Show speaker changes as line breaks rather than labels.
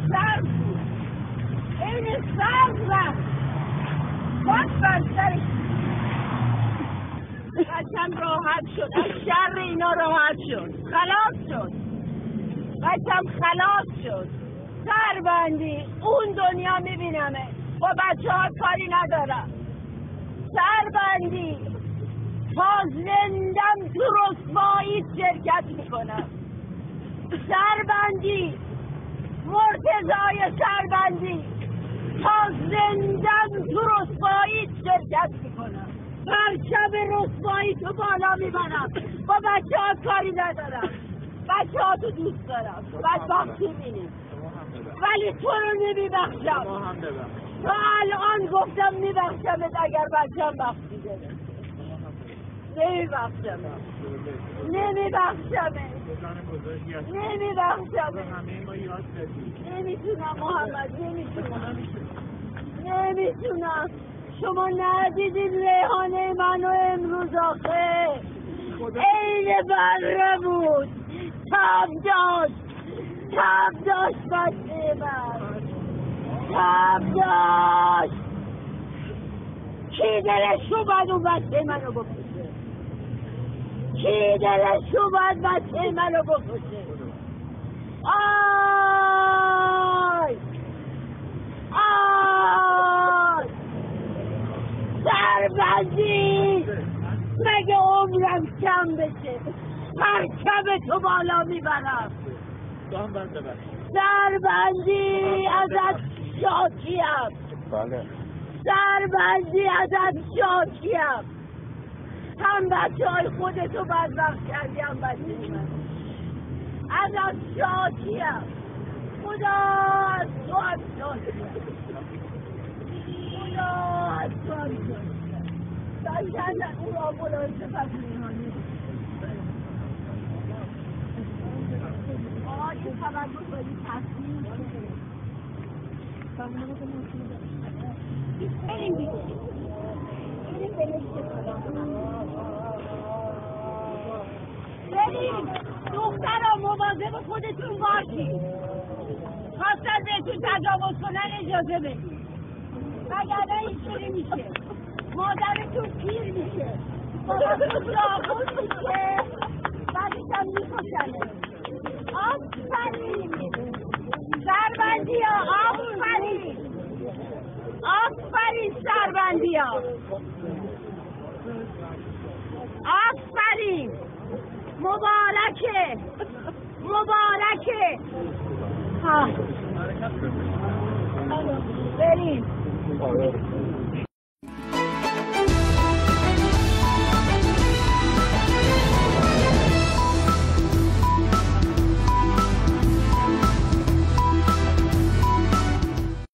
سرد بود، این سرد رفت باز بر سرش بچم راحت شد، از شر اینا راحت شد، خلاص شد، بچم خلاص شد. سربندی اون دنیا میبینمه، با بچه ها کاری ندارم. سربندی تا زندم تو رسوایی شرکت میکنم. سربندی مرتضای سربندی تا زندم تو رسوایی شرکت میکنم. پرچم رسوایی تو بالا میبرم، با بچه ها کاری ندارم، بچه ها تو دوست دارم، بدبختی بینیم ولی تو رو نمیبخشم. تا الان گفتم میبخشمت اگر بچه هم بخشیده نمیبخشمت، نمیتونم محمد، نمیتونم. شما ندیدید ریحانه منو امروز آخه عین بره بود، تب داشت بچه من، تب داشت. کی دلش اومد اون بچه منو بکشه؟ کی دلش اومد بچه منو بکشه؟ آی سربندی مگه عمرم کم بشه مرکب تو بالا میبرم. سربندی ازت شاکیم، سربندی ازت شاکیم. هم بچه های خودتو بدبخت کردی، هم بچه من. ازت شاکیم، خدا از تو هم شاکیم، خدا از تو هم شاکیم. بچه اون آمبولانس پس میهانی این خبر بود باید تصمیم بریم بیدیم بریم دخترها مواظب خودتون باشید. خواستن بهتون تجاوز کنن اجازه بدید، وگرنه اینطوری میشه مادرتون پیر میشه، باباتون لاغون میشه، بعدش هم میکشنه. آفرین سربندی ها، آفرین سربندی ها، آفرین، مبارکه بریم.